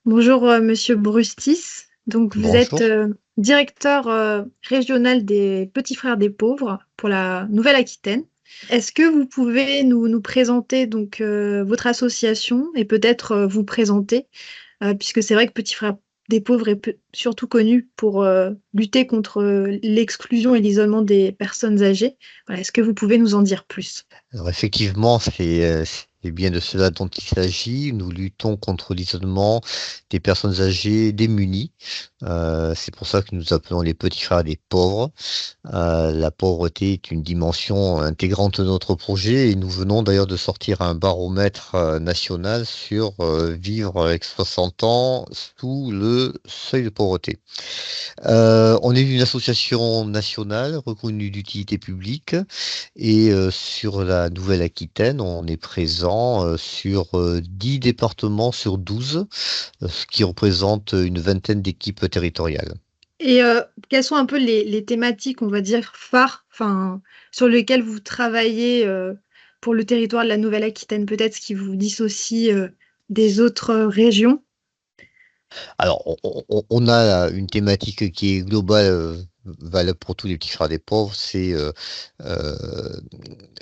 Bonjour, Monsieur Brustis. Donc, vous êtes Bonjour. directeur régional des Petits Frères des Pauvres pour la Nouvelle-Aquitaine. Est-ce que vous pouvez nous présenter donc votre association et peut-être vous présenter, puisque c'est vrai que Petits Frères des Pauvres est surtout connu pour lutter contre l'exclusion et l'isolement des personnes âgées. Voilà, est-ce que vous pouvez nous en dire plus? Alors effectivement, c'est bien de cela dont il s'agit. Nous luttons contre l'isolement des personnes âgées démunies. C'est pour ça que nous appelons les petits frères des pauvres. La pauvreté est une dimension intégrante de notre projet et nous venons d'ailleurs de sortir un baromètre national sur vivre avec 60 ans sous le seuil de pauvreté. On est une association nationale reconnue d'utilité publique et sur la Nouvelle-Aquitaine, on est présent sur 10 départements sur 12, ce qui représente une vingtaine d'équipes territoriales. Et quelles sont un peu les thématiques, on va dire, phares, enfin, sur lesquelles vous travaillez pour le territoire de la Nouvelle-Aquitaine, peut-être ce qui vous dissocie des autres régions? Alors, on a une thématique qui est globale, valable pour tous les petits frères des pauvres, c'est euh,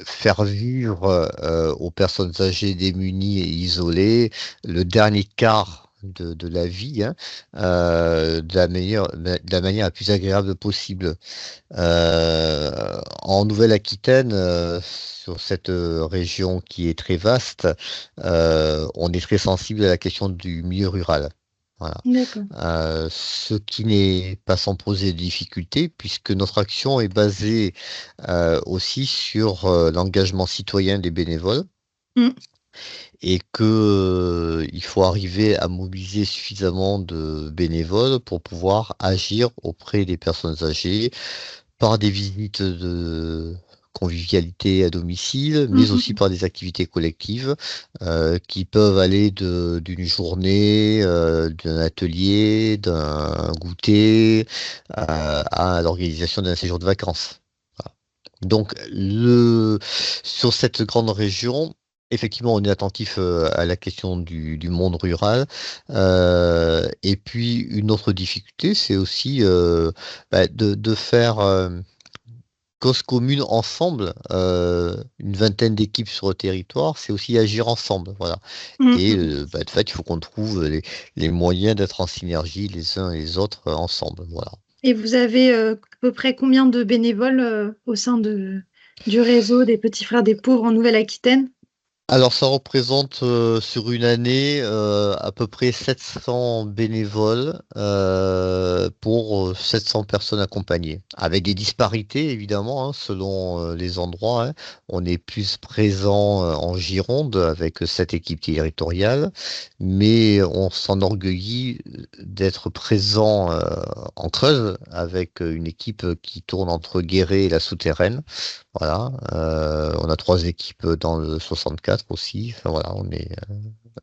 faire vivre aux personnes âgées démunies et isolées le dernier quart de la vie, hein, de la manière la plus agréable possible. En Nouvelle-Aquitaine, sur cette région qui est très vaste, on est très sensible à la question du milieu rural. Voilà. D'accord. Ce qui n'est pas sans poser de difficultés, puisque notre action est basée aussi sur l'engagement citoyen des bénévoles Mm. et que il faut arriver à mobiliser suffisamment de bénévoles pour pouvoir agir auprès des personnes âgées par des visites de convivialité à domicile, Mm, mais aussi mm. par des activités collectives qui peuvent aller d'une journée, d'un atelier, d'un goûter, à l'organisation d'un séjour de vacances. Voilà. Donc, sur cette grande région, effectivement, on est attentif à la question du monde rural. Et puis, une autre difficulté, c'est aussi de faire cause commune ensemble, une vingtaine d'équipes sur le territoire, c'est aussi agir ensemble. Voilà. Mm, Et mm. de fait, il faut qu'on trouve les moyens d'être en synergie les uns et les autres ensemble. Voilà. Et vous avez à peu près combien de bénévoles au sein du réseau des Petits Frères des Pauvres en Nouvelle-Aquitaine? Alors, ça représente sur une année à peu près 700 bénévoles pour 700 personnes accompagnées, avec des disparités évidemment hein, selon les endroits. Hein. On est plus présent en Gironde avec cette équipe territoriale, mais on s'enorgueillit d'être présent en Creuse avec une équipe qui tourne entre Guéret et la Souterraine. Voilà, on a 3 équipes dans le 64 aussi. Enfin, voilà, on est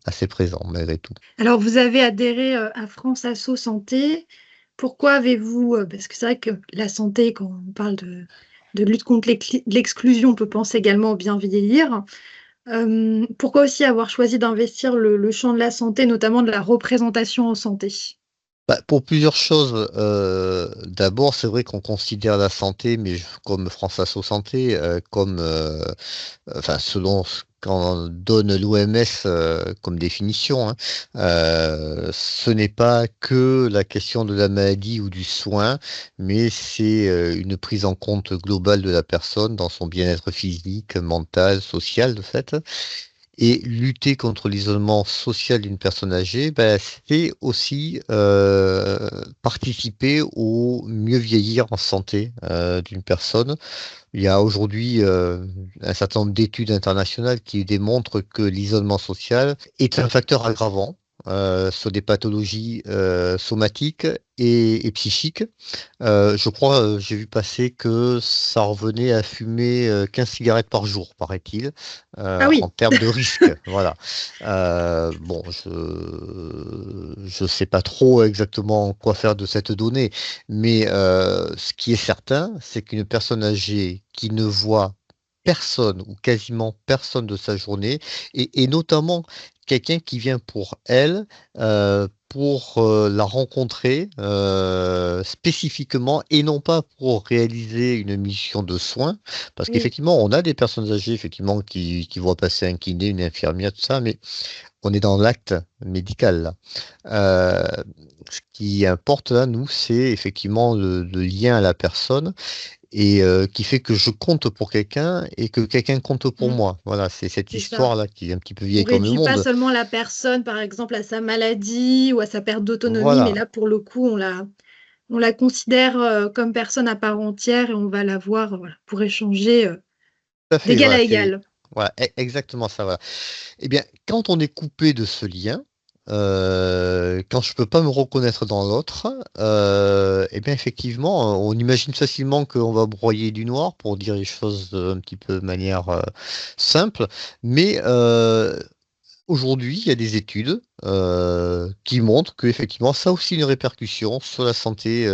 assez présent malgré tout. Alors, vous avez adhéré à France Asso Santé. Pourquoi avez-vous, parce que c'est vrai que la santé, quand on parle de lutte contre l'exclusion, on peut penser également au bien vieillir. Pourquoi aussi avoir choisi d'investir le champ de la santé, notamment de la représentation en santé? Bah, pour plusieurs choses. D'abord, c'est vrai qu'on considère la santé, mais comme France Asso Santé, comme, enfin, selon ce qu'en donne l'OMS comme définition, hein, ce n'est pas que la question de la maladie ou du soin, mais c'est une prise en compte globale de la personne dans son bien-être physique, mental, social, de fait. Et lutter contre l'isolement social d'une personne âgée, ben, c'est aussi participer au mieux vieillir en santé d'une personne. Il y a aujourd'hui un certain nombre d'études internationales qui démontrent que l'isolement social est un facteur aggravant sur des pathologies somatiques et psychiques. Je crois, j'ai vu passer que ça revenait à fumer 15 cigarettes par jour, paraît-il, Ah en oui, termes de risque. Voilà. Bon, je sais pas trop exactement quoi faire de cette donnée, mais ce qui est certain, c'est qu'une personne âgée qui ne voit personne ou quasiment personne de sa journée, et notamment quelqu'un qui vient pour elle pour la rencontrer spécifiquement et non pas pour réaliser une mission de soins, parce Oui, qu'effectivement, on a des personnes âgées effectivement qui voient passer un kiné, une infirmière, tout ça, mais on est dans l'acte médical là. Ce qui importe là, nous, c'est effectivement le lien à la personne et qui fait que je compte pour quelqu'un et que quelqu'un compte pour mm, moi. Voilà, c'est cette c'est ça. histoire-là qui est un petit peu On vieille comme le réduit pas monde. seulement la personne, par exemple, à sa maladie ou à sa perte d'autonomie, mais Voilà, là, pour le coup, on la considère comme personne à part entière et on va la voir voilà, pour échanger tout à fait. d'égal Voilà, à c'est égal. voilà, exactement ça. Voilà. Eh bien, quand on est coupé de ce lien, quand je peux pas me reconnaître dans l'autre, eh bien effectivement, on imagine facilement qu'on va broyer du noir pour dire les choses un petit peu de manière simple, mais aujourd'hui, il y a des études qui montrent qu'effectivement, ça a aussi une répercussion sur la santé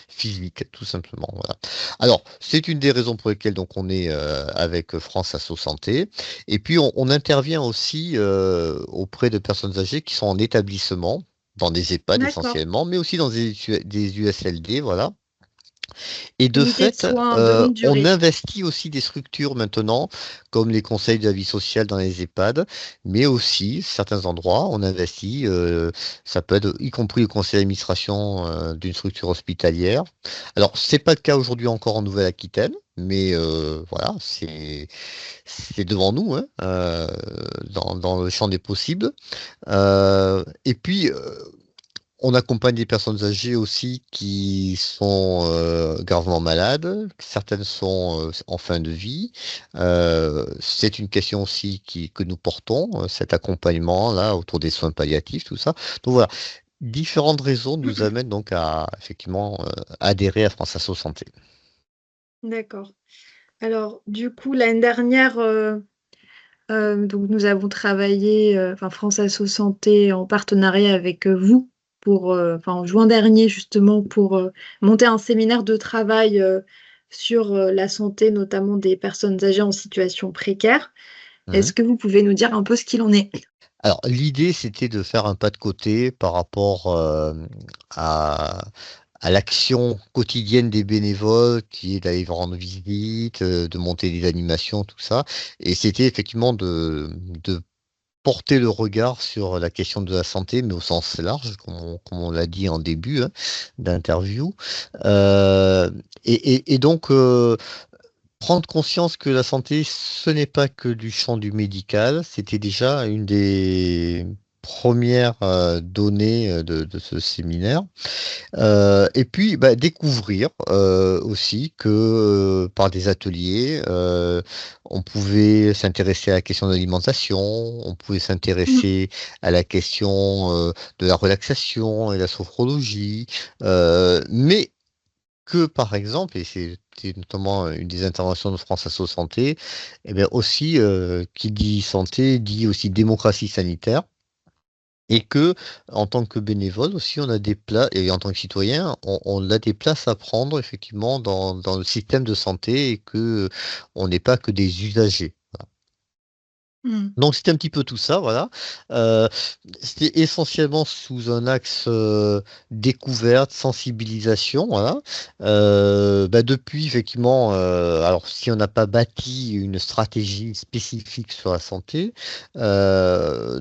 physique, tout simplement. Voilà. Alors, c'est une des raisons pour lesquelles donc on est avec France Asso Santé. Et puis, on intervient aussi auprès de personnes âgées qui sont en établissement, dans des EHPAD D'accord. essentiellement, mais aussi dans des USLD, voilà. Et de Unité de fait, soins de longue on durée. investit aussi des structures maintenant, comme les conseils de la vie sociale dans les EHPAD, mais aussi, certains endroits, on investit, ça peut être y compris le conseil d'administration d'une structure hospitalière. Alors, c'est pas le cas aujourd'hui encore en Nouvelle-Aquitaine, mais voilà, c'est devant nous, hein, dans le champ des possibles. Et puis, on accompagne des personnes âgées aussi qui sont gravement malades. Certaines sont en fin de vie. C'est une question aussi que nous portons, cet accompagnement-là autour des soins palliatifs, tout ça. Donc voilà, différentes raisons nous amènent donc à effectivement adhérer à France Asso Santé. D'accord. Alors, du coup, l'année dernière, donc nous avons travaillé, enfin France Asso Santé en partenariat avec vous pour, enfin en juin dernier justement pour monter un séminaire de travail sur la santé notamment des personnes âgées en situation précaire. Est-ce Mhm. que vous pouvez nous dire un peu ce qu'il en est? Alors, l'idée, c'était de faire un pas de côté par rapport à, à l'action quotidienne des bénévoles, qui est d'aller rendre visite, de monter des animations, tout ça. Et c'était effectivement de porter le regard sur la question de la santé, mais au sens large, comme on l'a dit en début d'interview. Euh, et donc, prendre conscience que la santé, ce n'est pas que du champ du médical, c'était déjà une des premières données de ce séminaire. Et puis, bah, découvrir aussi que par des ateliers, on pouvait s'intéresser à la question de l'alimentation, on pouvait Mm. s'intéresser à la question de la relaxation et la sophrologie, mais que, par exemple, et c'est notamment une des interventions de France Asso Santé, eh bien aussi, qui dit santé, dit aussi démocratie sanitaire, et que, en tant que bénévole aussi, on a des places, et en tant que citoyen, on a des places à prendre, effectivement, dans le système de santé, et que on n'est pas que des usagers. Mm. Donc c'était un petit peu tout ça, voilà. Euh, C'était essentiellement sous un axe découverte, sensibilisation, voilà. Bah, depuis, effectivement, alors si on n'a pas bâti une stratégie spécifique sur la santé, dans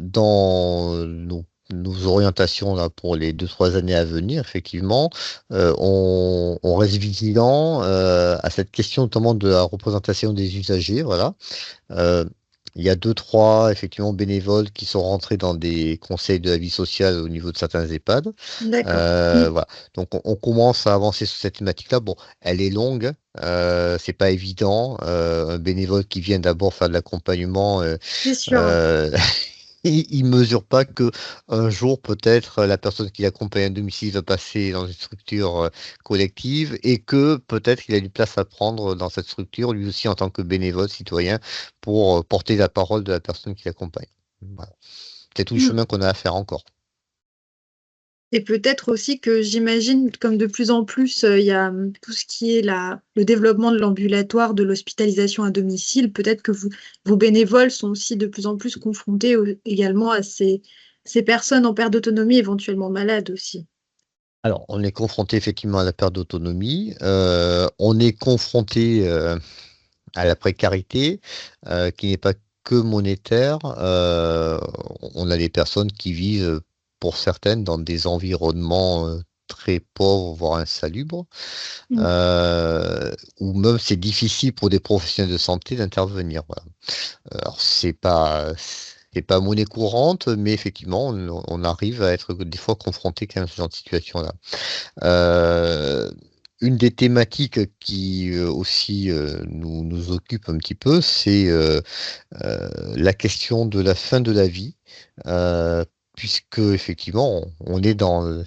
nos orientations là, pour les 2, 3 années à venir, effectivement, on reste vigilant à cette question notamment de la représentation des usagers, voilà. Euh, il y a 2, 3 effectivement bénévoles qui sont rentrés dans des conseils de la vie sociale au niveau de certains EHPAD. D'accord. Mm. Voilà. Donc on commence à avancer sur cette thématique-là. Bon, elle est longue, c'est pas évident. Un bénévole qui vient d'abord faire de l'accompagnement, C'est sûr. euh, il mesure pas que un jour peut-être la personne qui l'accompagne à domicile va passer dans une structure collective et que peut-être il a une place à prendre dans cette structure lui aussi en tant que bénévole citoyen pour porter la parole de la personne qui l'accompagne. Voilà. C'est tout le Mm. chemin qu'on a à faire encore. Et peut-être aussi que j'imagine, comme de plus en plus, il y a tout ce qui est le développement de l'ambulatoire, de l'hospitalisation à domicile, peut-être que vos bénévoles sont aussi de plus en plus confrontés également à ces personnes en perte d'autonomie, éventuellement malades aussi. Alors, on est confronté effectivement à la perte d'autonomie, on est confronté, à la précarité, qui n'est pas que monétaire. On a des personnes qui vivent, pour certaines, dans des environnements, très pauvres, voire insalubres, Mm. où même c'est difficile pour des professionnels de santé d'intervenir, voilà. Alors c'est pas monnaie courante, mais effectivement, on arrive à être des fois confronté quand même à ce genre de situation-là. Heu, une des thématiques qui, aussi, nous occupe un petit peu, c'est, la question de la fin de la vie, heu, puisque effectivement, on est dans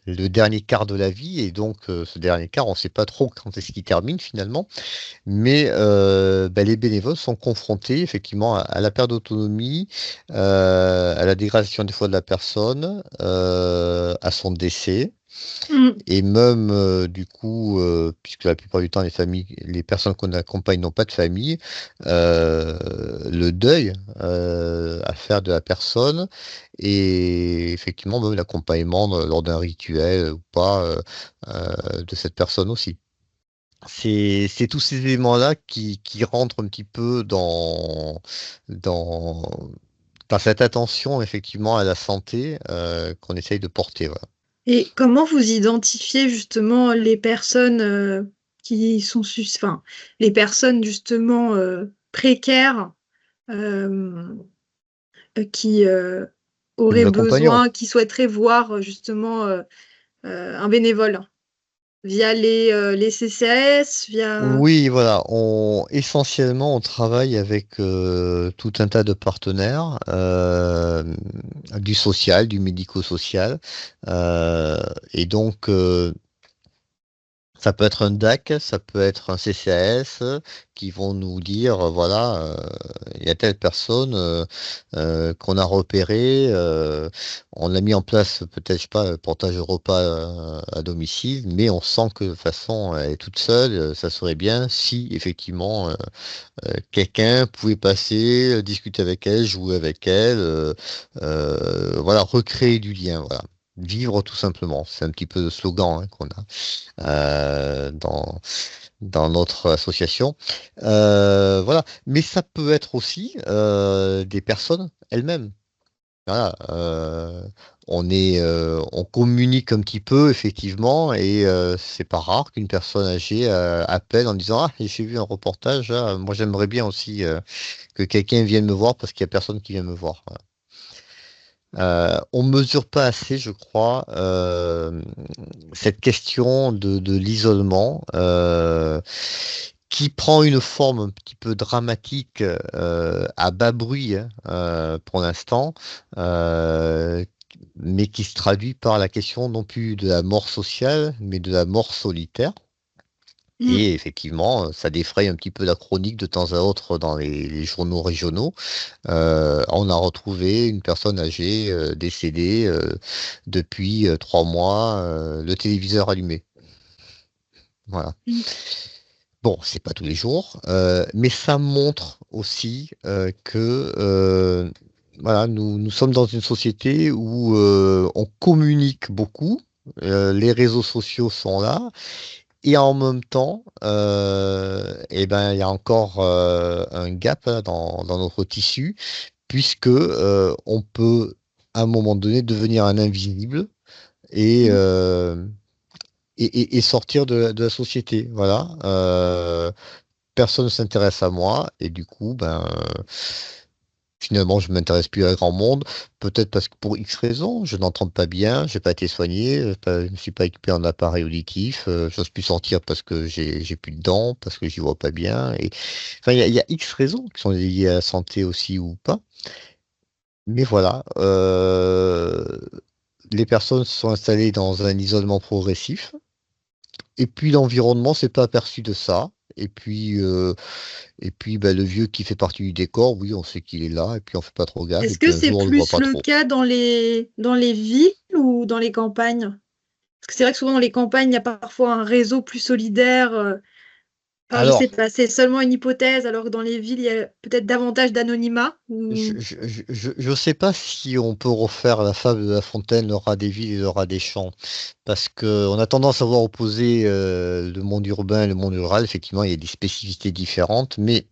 le dernier quart de la vie et donc, ce dernier quart, on ne sait pas trop quand est-ce qu'il termine finalement. Mais, bah, les bénévoles sont confrontés effectivement à la perte d'autonomie, à la dégradation des fois de la personne, à son décès. Mm. Et même, du coup, puisque la plupart du temps les personnes qu'on accompagne n'ont pas de famille, le deuil, à faire de la personne et effectivement même l'accompagnement lors d'un rituel, ou pas, de cette personne aussi. C'est tous ces éléments-là qui rentrent un petit peu dans dans cette attention effectivement à la santé, qu'on essaye de porter, voilà. Et comment vous identifiez justement les personnes qui sont enfin, les personnes justement précaires euh, qui Que nous auraient accompagnons. besoin, qui souhaiteraient voir justement un bénévole via les CCAS, via. Oui, voilà, essentiellement, on travaille avec, tout un tas de partenaires, du social, du médico-social, heu et donc ça peut être un DAC, ça peut être un CCAS, qui vont nous dire, voilà, il y a telle personne, qu'on a repérée, on a mis en place peut-être, je sais pas, portage de repas, à domicile, mais on sent que de toute façon, elle est toute seule, ça serait bien si effectivement, quelqu'un pouvait passer, discuter avec elle, jouer avec elle, voilà, recréer du lien, voilà. Vivre tout simplement, c'est un petit peu le slogan, hein, qu'on a, dans notre association. Voilà, mais ça peut être aussi, des personnes elles-mêmes. Voilà, on communique un petit peu effectivement et c'est pas rare qu'une personne âgée, appelle en disant: «Ah, j'ai vu un reportage là, moi j'aimerais bien aussi, que quelqu'un vienne me voir parce qu'il y a personne qui vient me voir». Voilà. On mesure pas assez, je crois, cette question de l'isolement, qui prend une forme un petit peu dramatique, à bas bruit, hein, pour l'instant, heu, mais qui se traduit par la question non plus de la mort sociale, mais de la mort solitaire. Mm. Et effectivement, ça défraye un petit peu la chronique de temps à autre dans les journaux régionaux. On a retrouvé une personne âgée, décédée, depuis, 3 mois, le téléviseur allumé. Voilà. Mm. Bon, c'est pas tous les jours, mais ça montre aussi, que, voilà, nous sommes dans une société où, on communique beaucoup, les réseaux sociaux sont là et en même temps, et ben, il y a encore, un gap, hein, dans notre tissu puisque, on peut, à un moment donné, devenir un invisible et Mm. hem et sortir de la société. Voilà, personne ne s'intéresse à moi et du coup, ben, finalement, je m'intéresse plus à grand monde. Peut-être parce que pour X raisons, je n'entends pas bien, j'ai pas été soigné, je me suis pas équipé en appareil auditif, j'ose plus sortir parce que j'ai plus de dents, parce que j'y vois pas bien et enfin, il y a X raisons qui sont liées à la santé aussi ou pas. Mais voilà, les personnes se sont installées dans un isolement progressif et puis l'environnement s'est pas aperçu de ça et puis, bah, le vieux qui fait partie du décor, oui, on sait qu'il est là et puis on fait pas trop gaffe et Est-ce que puis un c'est jour on le voit plus pas le trop. cas dans les villes ou dans les campagnes? Parce que c'est vrai que souvent dans les campagnes, il y a parfois un réseau plus solidaire. Alors, je sais Alors, pas, c'est seulement une hypothèse, alors que dans les villes, il y a peut-être davantage d'anonymat ou... je sais pas si on peut refaire la fable de La Fontaine, le rat des villes et le rat des champs, parce que on a tendance à voir opposer le monde urbain et le monde rural. Effectivement, il y a des spécificités différentes, mais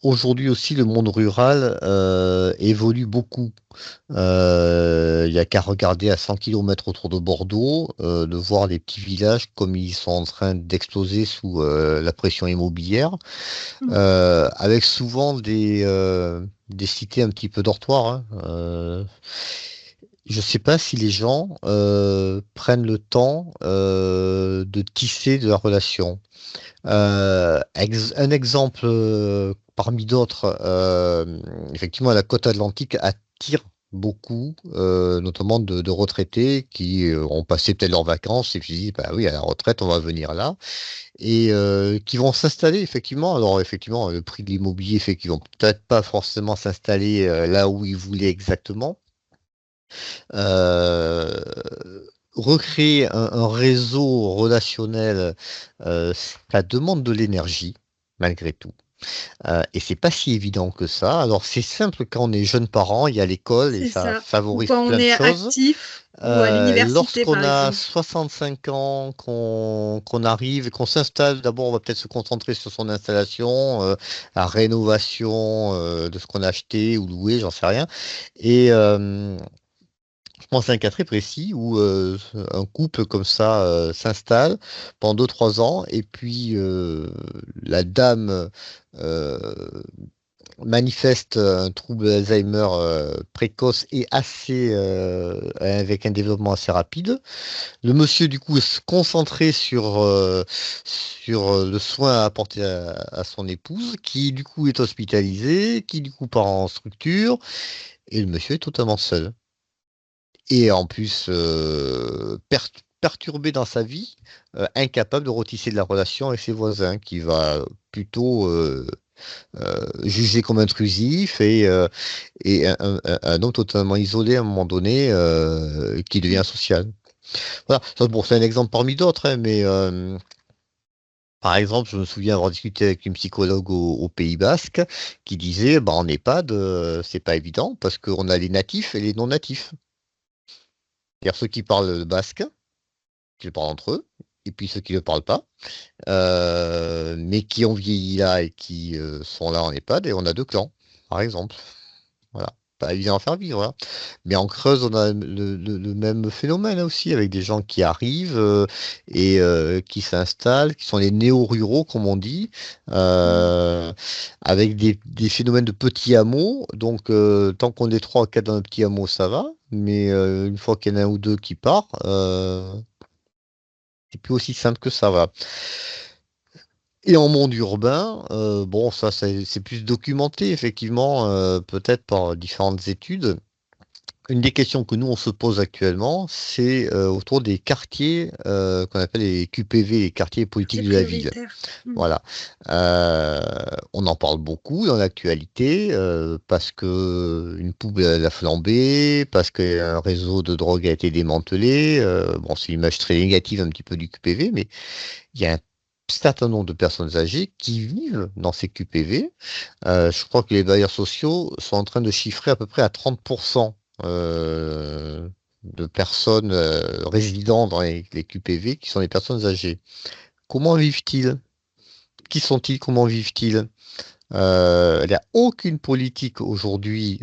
aujourd'hui aussi, le monde rural évolue beaucoup. Il n'y a qu'à regarder à 100 kilomètres autour de Bordeaux, de voir les petits villages comme ils sont en train d'exploser sous la pression immobilière, Mm. avec souvent des cités un petit peu dortoirs, hein. Je ne sais pas si les gens prennent le temps de tisser de la relation. Un exemple parmi d'autres, effectivement, la côte atlantique attire beaucoup, notamment de retraités qui ont passé peut-être leurs vacances et puis se disent, bah oui, à la retraite, on va venir là, et qui vont s'installer, effectivement. Alors, effectivement, le prix de l'immobilier fait qu'ils vont peut-être pas forcément s'installer là où ils voulaient exactement. Euh, Recréer un réseau relationnel, ça demande de l'énergie, malgré tout. Et c'est pas si évident que ça. Alors, c'est simple quand on est jeune parent, il y a l'école et C'est ça ça. Ou favorise quand on plein de est choses. actif ou à l'université, Lorsqu'on par a exemple. 65 ans, qu'on arrive et qu'on s'installe, d'abord, on va peut-être se concentrer sur son installation, la rénovation de ce qu'on a acheté ou loué, j'en sais rien. Et je pense à un cas très précis où un couple comme ça s'installe pendant 2 3 ans et puis la dame euh, manifeste un trouble d'Alzheimer précoce et assez avec un développement assez rapide. Le monsieur du coup se concentrer sur le soin à apporter à son épouse qui du coup est hospitalisée, qui du coup part en structure et le monsieur est totalement seul et en plus perturbé dans sa vie, incapable de retisser de la relation avec ses voisins, qui va plutôt juger comme intrusif et un homme totalement isolé à un moment donné qui devient Mm. social. Voilà, ça, bon, c'est un exemple parmi d'autres, hein, mais par exemple, je me souviens avoir discuté avec une psychologue au Pays Basque qui disait, bah, en EHPAD, c'est pas évident parce qu'on a les natifs et les non-natifs. C'est-à-dire ceux qui parlent le basque, qui le parlent entre eux, et puis ceux qui ne le parlent pas, mais qui ont vieilli là et qui sont là en EHPAD, et on a deux clans, par exemple. Voilà. Pas évident à faire vivre, hein. Mais en Creuse, on a le même phénomène aussi, avec des gens qui arrivent et qui s'installent, qui sont les néo-ruraux, comme on dit, Mm. euh, avec des phénomènes de petits hameaux. Donc, tant qu'on est trois ou quatre dans un petit hameau, ça va. Mais une fois qu'il y en a un ou deux qui part, c'est plus aussi simple que ça va. Et en monde urbain, bon, ça c'est plus documenté, effectivement, peut-être par différentes études. Une des questions que nous on se pose actuellement, c'est autour des quartiers qu'on appelle les QPV, les quartiers politiques Quartier de la ville. prioritaire. Mm. Voilà. Euh, on en parle beaucoup dans l'actualité parce que une poubelle a flambé, parce qu'un réseau de drogue a été démantelé. Bon, c'est une image très négative un petit peu du QPV, mais il y a un certain nombre de personnes âgées qui vivent dans ces QPV. Je crois que les bailleurs sociaux sont en train de chiffrer à peu près à 30% de personnes résidant dans les QPV qui sont des personnes âgées. Comment vivent-ils? Qui sont-ils? Comment vivent-ils? Il n'y a aucune politique aujourd'hui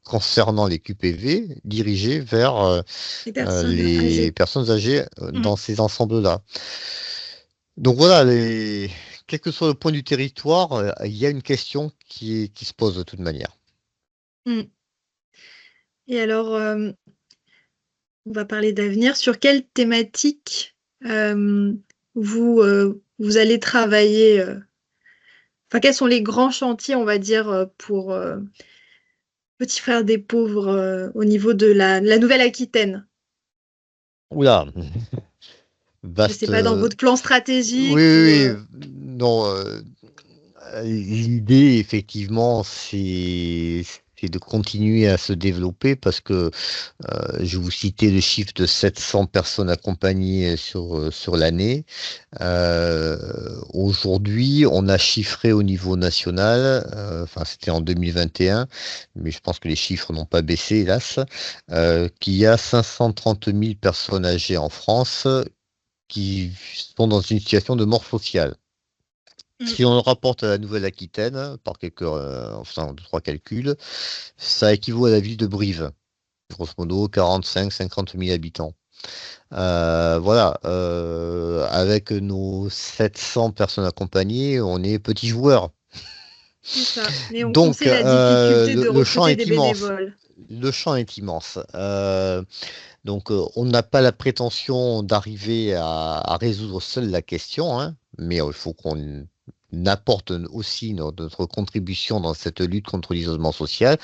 concernant les QPV dirigée vers Les personnes les âgées. personnes âgées Mm. dans ces ensembles-là. Donc voilà, quel que soit le point du territoire, il y a une question qui se pose de toute manière. Mm. Et alors, on va parler d'avenir. Sur quelle thématique vous allez travailler enfin, quels sont les grands chantiers, on va dire, pour Petit Frère des pauvres au niveau de la Nouvelle-Aquitaine? Oula, Je sais vaste. pas, dans votre plan Oui, stratégique ou... oui, oui. Non, l'idée, effectivement, c'est de continuer à se développer parce que je vous citais le chiffre de 700 personnes accompagnées sur l'année. Aujourd'hui, on a chiffré au niveau national, enfin c'était en 2021, mais je pense que les chiffres n'ont pas baissé, hélas, qu'il y a 530 000 personnes âgées en France qui sont dans une situation de mort sociale. Mm. Si on le rapporte à la Nouvelle-Aquitaine, par quelques, enfin, deux, trois calculs, ça équivaut à la ville de Brive, grosso modo 45-50 000 habitants. Voilà, avec nos 700 personnes accompagnées, on est petits joueurs. C'est ça. Mais on Donc, sait la difficulté de le champ recruter est des immense. bénévoles. Le champ est immense. Donc, on n'a pas la prétention d'arriver à résoudre seul la question, hein, mais il faut qu'on apporte aussi notre contribution dans cette lutte contre l'isolement social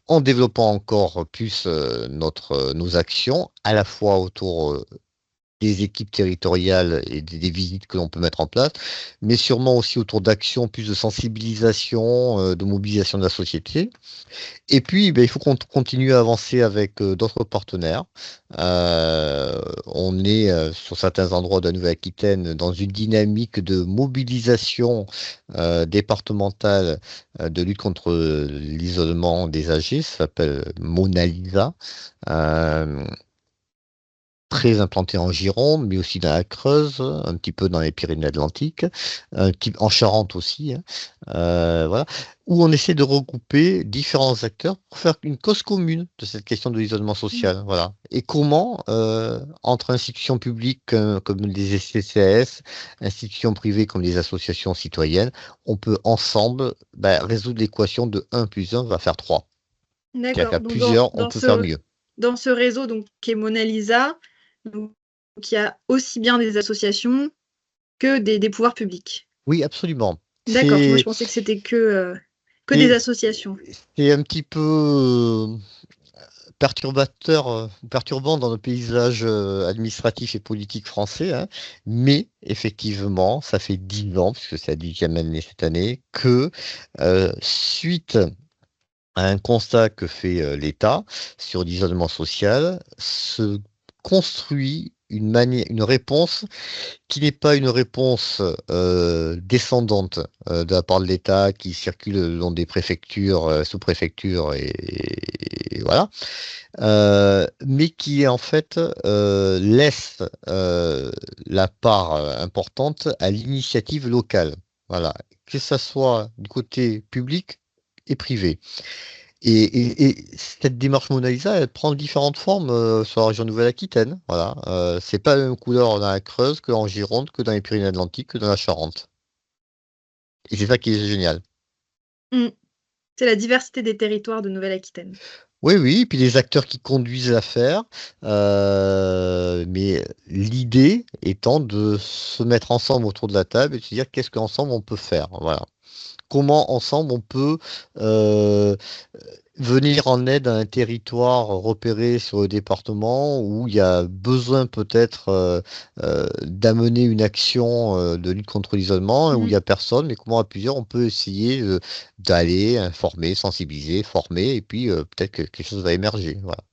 en développant encore plus nos actions, à la fois autour des équipes territoriales et des visites que l'on peut mettre en place, mais sûrement aussi autour d'actions plus de sensibilisation, de mobilisation de la société. Et puis, ben, il faut qu'on continue à avancer avec d'autres partenaires. On est sur certains endroits de la Nouvelle-Aquitaine dans une dynamique de mobilisation départementale de lutte contre l'isolement des âgés. Ça s'appelle Mona Lisa. Euh, Très implanté en Gironde, mais aussi dans la Creuse, un petit peu dans les Pyrénées-Atlantiques, un petit, en Charente aussi, hein, voilà, où on essaie de regrouper différents acteurs pour faire une cause commune de cette question de l'isolement Mm. social, voilà. Et comment, entre institutions publiques comme les SCCAS, institutions privées comme les associations citoyennes, on peut ensemble résoudre l'équation de 1 plus 1 va faire 3. C'est-à-dire D'accord. qu'à Donc plusieurs, on peut faire mieux. dans ce réseau donc, qui est Mona Lisa, donc, il y a aussi bien des associations que des pouvoirs publics. Oui, absolument. D'accord. Moi, je C'est pensais que c'était que des C'est associations. c'est un petit peu perturbateur, perturbant dans le paysage administratif et politique français, hein. Mais effectivement, ça fait 10 ans, puisque c'est la 10e année cette année, que suite à un constat que fait l'État sur l'isolement social, se construit une réponse qui n'est pas une réponse descendante de la part de l'État qui circule le long des préfectures, sous-préfectures et voilà, mais qui en fait laisse la part importante à l'initiative locale. Voilà, que ça soit du côté public et privé. Et cette démarche Mona Lisa, elle prend différentes formes sur la région Nouvelle-Aquitaine. Voilà, c'est pas la même couleur dans la Creuse que en Gironde, que dans les Pyrénées-Atlantiques, que dans la Charente. Et c'est ça qui est génial. Mm. C'est la diversité des territoires de Nouvelle-Aquitaine. Oui, oui, et puis les acteurs qui conduisent l'affaire, mais l'idée étant de se mettre ensemble autour de la table et de se dire qu'est-ce qu'ensemble on peut faire. Voilà. Comment ensemble on peut euh, venir en aide à un territoire repéré sur le département où il y a besoin peut-être d'amener une action de lutte contre l'isolement, où il Mm. n'y a personne, mais comment à plusieurs on peut essayer d'aller informer, sensibiliser, former, et puis peut-être que quelque chose va émerger. Voilà.